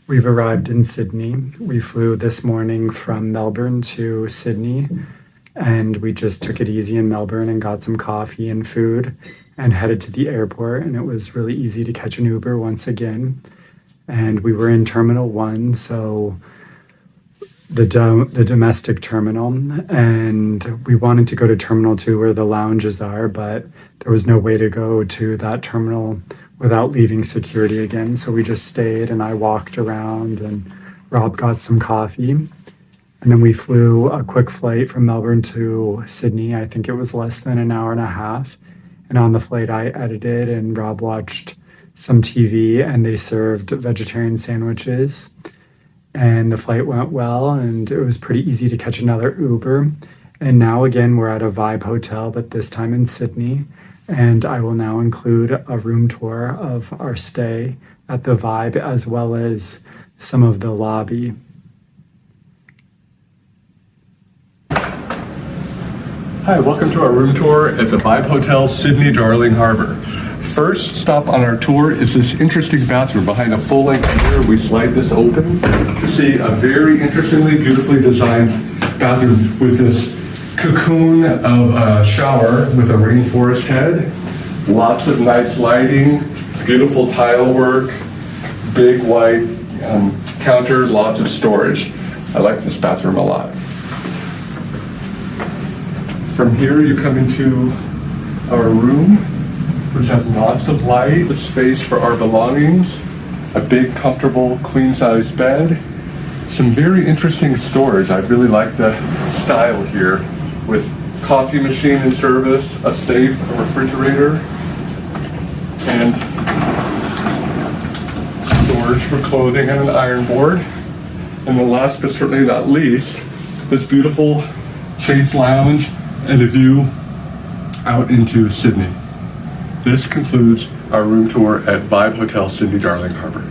We've arrived in Sydney. We flew this morning from Melbourne to Sydney, and we just took it easy in Melbourne and got some coffee and food and headed to the airport. And it was really easy to catch an Uber once again. And we were in Terminal 1, so the domestic terminal, and we wanted to go to Terminal 2 where the lounges are, but there was no way to go to that terminal without leaving security again. So we just stayed and I walked around and Rob got some coffee. And then we flew a quick flight from Melbourne to Sydney. I think it was less than an hour and a half. And on the flight, I edited and Rob watched some TV and they served vegetarian sandwiches. And the flight went well and it was pretty easy to catch another Uber. And now again, we're at a Vibe hotel, but this time in Sydney. And I will now include a room tour of our stay at the Vibe as well as some of the lobby. Hi, welcome to our room tour at the Vibe Hotel, Sydney, Darling Harbour. First stop on our tour is this interesting bathroom. Behind a full-length mirror, we slide this open to see a very interestingly, beautifully designed bathroom with this cocoon of a shower with a rainforest head. Lots of nice lighting, beautiful tile work, big white counter, lots of storage. I like this bathroom a lot. From here you come into our room, which has lots of light, space for our belongings, a big comfortable queen-size bed, some very interesting storage. I really like the style here with coffee machine in service, a safe, a refrigerator, and storage for clothing and an iron board. And the last but certainly not least, this beautiful chase lounge and a view out into Sydney. This concludes our room tour at Vibe Hotel, Sydney, Darling Harbour.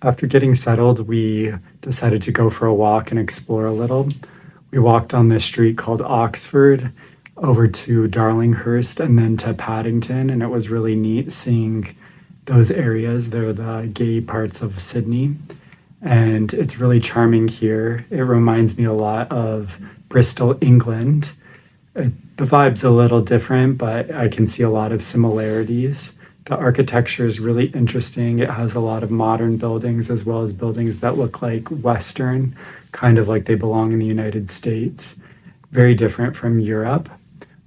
After getting settled, we decided to go for a walk and explore a little. We walked on this street called Oxford over to Darlinghurst and then to Paddington, and it was really neat seeing those areas. They're the gay parts of Sydney, and it's really charming here. It reminds me a lot of Bristol, England. The vibe's a little different, but I can see a lot of similarities. The architecture is really interesting. It has a lot of modern buildings as well as buildings that look like Western, kind of like they belong in the United States. Very different from Europe,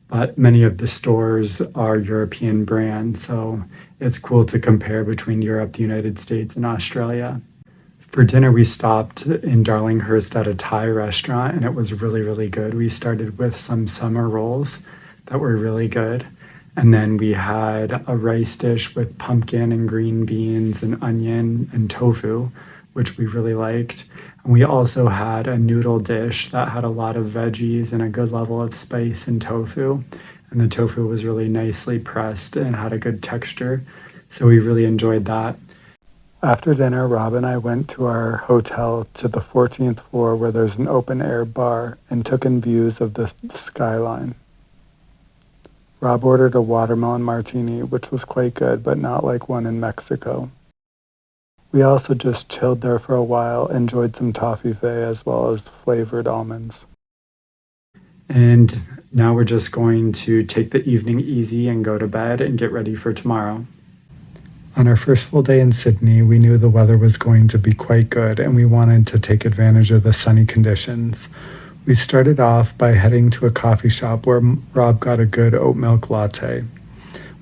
but many of the stores are European brands, so it's cool to compare between Europe, the United States, and Australia. For dinner, we stopped in Darlinghurst at a Thai restaurant, and it was really, really good. We started with some summer rolls that were really good. And then we had a rice dish with pumpkin and green beans and onion and tofu, which we really liked. And we also had a noodle dish that had a lot of veggies and a good level of spice and tofu. And the tofu was really nicely pressed and had a good texture. So we really enjoyed that. After dinner, Rob and I went to our hotel to the 14th floor where there's an open air bar and took in views of the skyline. Rob ordered a watermelon martini, which was quite good, but not like one in Mexico. We also just chilled there for a while, enjoyed some toffee as well as flavored almonds. And now we're just going to take the evening easy and go to bed and get ready for tomorrow. On our first full day in Sydney, we knew the weather was going to be quite good and we wanted to take advantage of the sunny conditions. We started off by heading to a coffee shop where Rob got a good oat milk latte.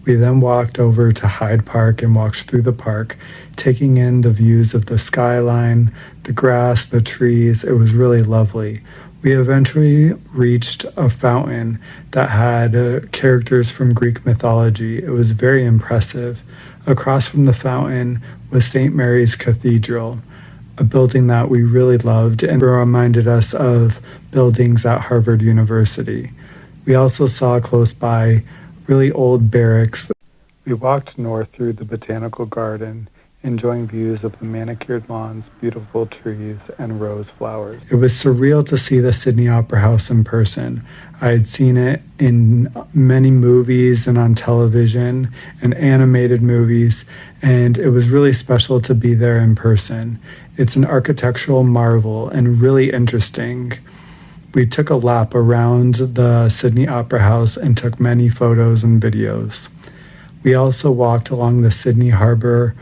We then walked over to Hyde Park and walked through the park, taking in the views of the skyline, the grass, the trees. It was really lovely. We eventually reached a fountain that had characters from Greek mythology. It was very impressive. Across from the fountain was St. Mary's Cathedral, a building that we really loved and reminded us of buildings at Harvard University. We also saw close by really old barracks. We walked north through the botanical garden enjoying views of the manicured lawns, beautiful trees, and rose flowers. It was surreal to see the Sydney Opera House in person. I had seen it in many movies and on television and animated movies, and it was really special to be there in person. It's an architectural marvel and really interesting. We took a lap around the Sydney Opera House and took many photos and videos. We also walked along the Sydney Harbour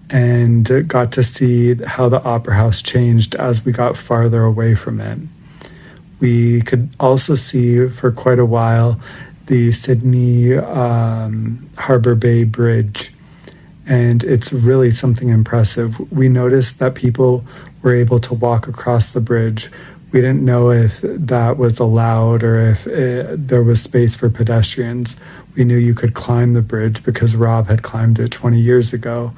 and got to see how the Opera House changed as we got farther away from it. We could also see for quite a while the Sydney Harbour Bay Bridge, and it's really something impressive. We noticed that people were able to walk across the bridge. We didn't know if that was allowed or if there was space for pedestrians. We knew you could climb the bridge because Rob had climbed it 20 years ago,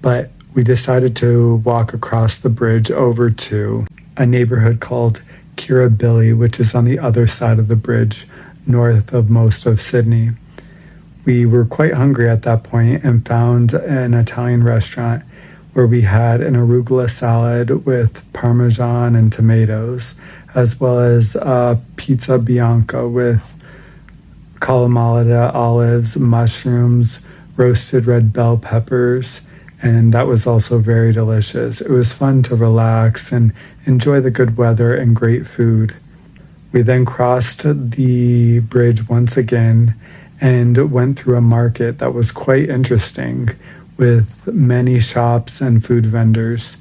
but we decided to walk across the bridge over to a neighborhood called Kirribilli, which is on the other side of the bridge, north of most of Sydney. We were quite hungry at that point and found an Italian restaurant where we had an arugula salad with parmesan and tomatoes, as well as a pizza bianca with calamalada olives, mushrooms, roasted red bell peppers, and that was also very delicious. It was fun to relax and enjoy the good weather and great food. We then crossed the bridge once again and went through a market that was quite interesting with many shops and food vendors.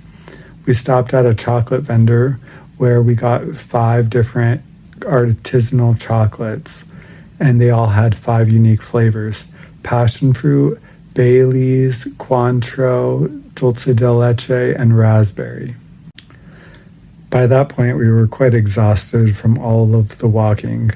We stopped at a chocolate vendor where we got 5 different artisanal chocolates, and they all had 5 unique flavors: passion fruit, Bailey's, Cointreau, dulce de leche, and raspberry. By that point, we were quite exhausted from all of the walking.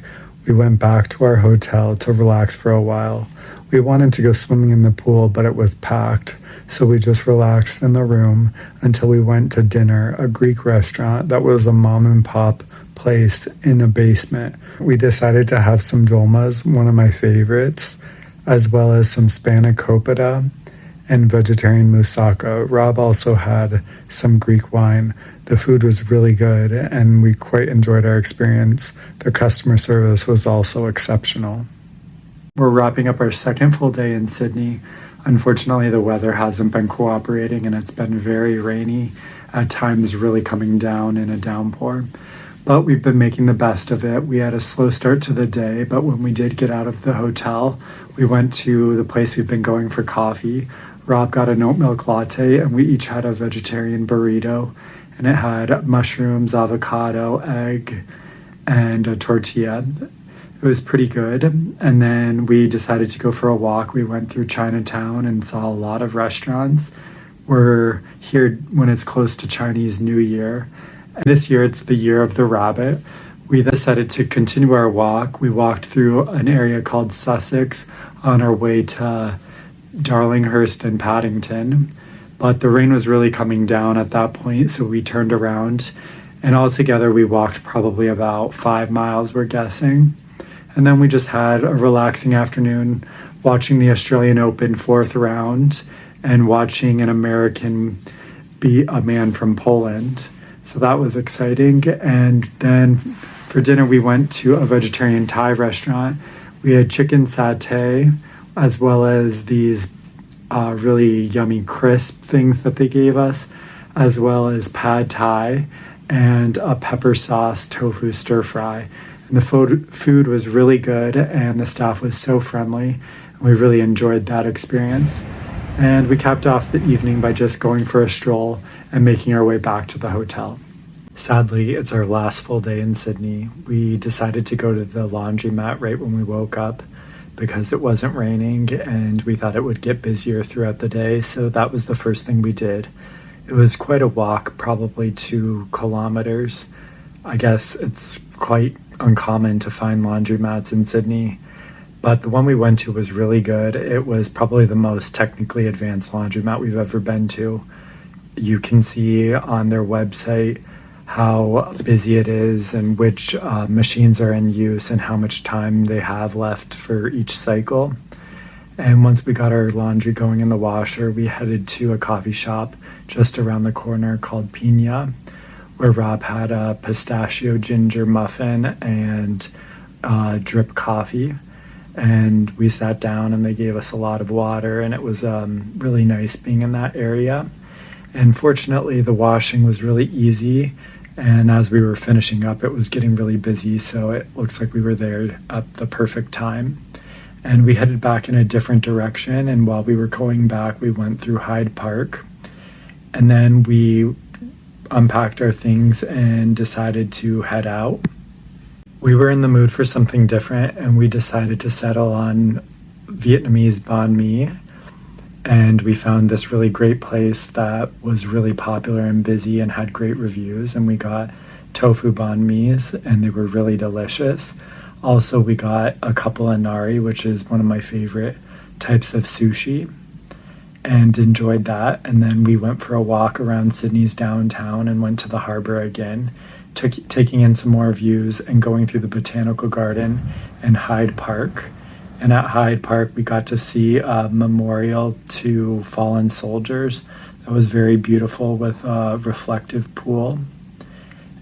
We went back to our hotel to relax for a while. We wanted to go swimming in the pool, but it was packed, so we just relaxed in the room until we went to dinner, a Greek restaurant that was a mom and pop place in a basement. We decided to have some dolmas, one of my favorites, as well as some spanakopita and vegetarian moussaka. Rob also had some Greek wine. The food was really good, and we quite enjoyed our experience. The customer service was also exceptional. We're wrapping up our second full day in Sydney. Unfortunately, the weather hasn't been cooperating, and it's been very rainy, at times really coming down in a downpour. But we've been making the best of it. We had a slow start to the day, but when we did get out of the hotel, we went to the place we've been going for coffee. Rob got an oat milk latte, and we each had a vegetarian burrito, and it had mushrooms, avocado, egg, and a tortilla. It was pretty good. And then we decided to go for a walk. We went through Chinatown and saw a lot of restaurants. We're here when it's close to Chinese New Year. And this year it's the year of the rabbit. We decided to continue our walk. We walked through an area called Sussex on our way to Darlinghurst and Paddington. But the rain was really coming down at that point, so we turned around. And altogether we walked probably about 5 miles, we're guessing. And then we just had a relaxing afternoon watching the Australian Open 4th round and watching an American beat a man from Poland. So that was exciting. And then for dinner, we went to a vegetarian Thai restaurant. We had chicken satay, as well as these really yummy crisp things that they gave us, as well as pad thai and a pepper sauce tofu stir fry. And the food was really good, and the staff was so friendly. And we really enjoyed that experience. And we capped off the evening by just going for a stroll and making our way back to the hotel. Sadly, it's our last full day in Sydney. We decided to go to the laundromat right when we woke up because it wasn't raining, and we thought it would get busier throughout the day, so that was the first thing we did. It was quite a walk, probably 2 kilometers. I guess it's quite uncommon to find laundromats in Sydney, but the one we went to was really good. It was probably the most technically advanced laundromat we've ever been to. You can see on their website how busy it is and which machines are in use and how much time they have left for each cycle. And once we got our laundry going in the washer, we headed to a coffee shop just around the corner called Pina, where Rob had a pistachio ginger muffin and drip coffee. And we sat down and they gave us a lot of water, and it was really nice being in that area. And fortunately, the washing was really easy. And as we were finishing up, it was getting really busy. So it looks like we were there at the perfect time. And we headed back in a different direction. And while we were going back, we went through Hyde Park. And then we unpacked our things and decided to head out. We were in the mood for something different, and we decided to settle on Vietnamese banh mi. And we found this really great place that was really popular and busy and had great reviews. And we got tofu banh mi's, and they were really delicious. Also, we got a couple of nari, which is one of my favorite types of sushi, and enjoyed that. And then we went for a walk around Sydney's downtown and went to the harbor again, taking in some more views and going through the botanical garden and Hyde Park. And at Hyde Park, we got to see a memorial to fallen soldiers that was very beautiful with a reflective pool.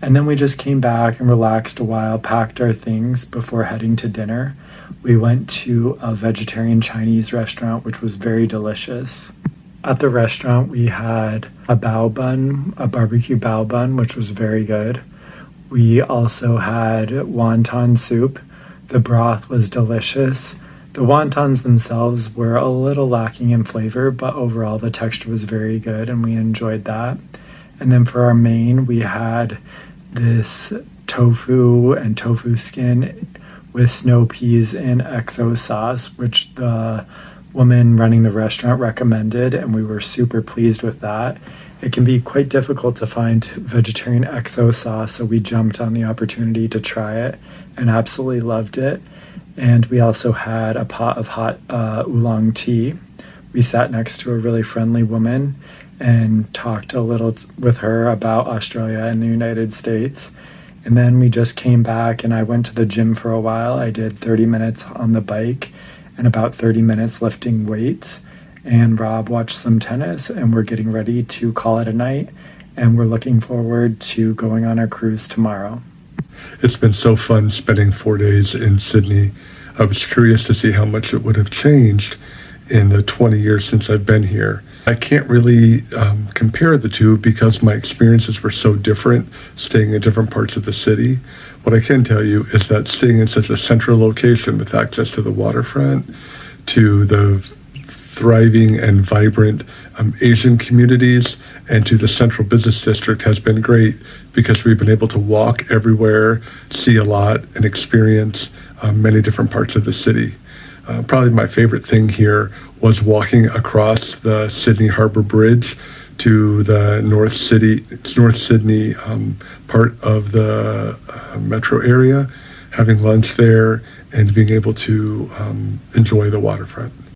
And then we just came back and relaxed a while, packed our things before heading to dinner. We went to a vegetarian Chinese restaurant, which was very delicious. At the restaurant, we had a bao bun, a barbecue bao bun, which was very good. We also had wonton soup. The broth was delicious. The wontons themselves were a little lacking in flavor, but overall the texture was very good and we enjoyed that. And then for our main, we had this tofu and tofu skin with snow peas in XO sauce, which the woman running the restaurant recommended, and we were super pleased with that. It can be quite difficult to find vegetarian XO sauce, so we jumped on the opportunity to try it and absolutely loved it. And we also had a pot of hot oolong tea. We sat next to a really friendly woman and talked a little with her about Australia and the United States. And then we just came back and I went to the gym for a while. I did 30 minutes on the bike and about 30 minutes lifting weights. And Rob watched some tennis, and we're getting ready to call it a night. And we're looking forward to going on our cruise tomorrow. It's been so fun spending 4 days in Sydney. I was curious to see how much it would have changed in the 20 years since I've been here. I can't really compare the two because my experiences were so different staying in different parts of the city. What I can tell you is that staying in such a central location with access to the waterfront, to the thriving and vibrant Asian communities, and to the central business district has been great because we've been able to walk everywhere, see a lot, and experience many different parts of the city. Probably my favorite thing here was walking across the Sydney Harbour Bridge to the North Sydney part of the metro area, having lunch there, and being able to enjoy the waterfront.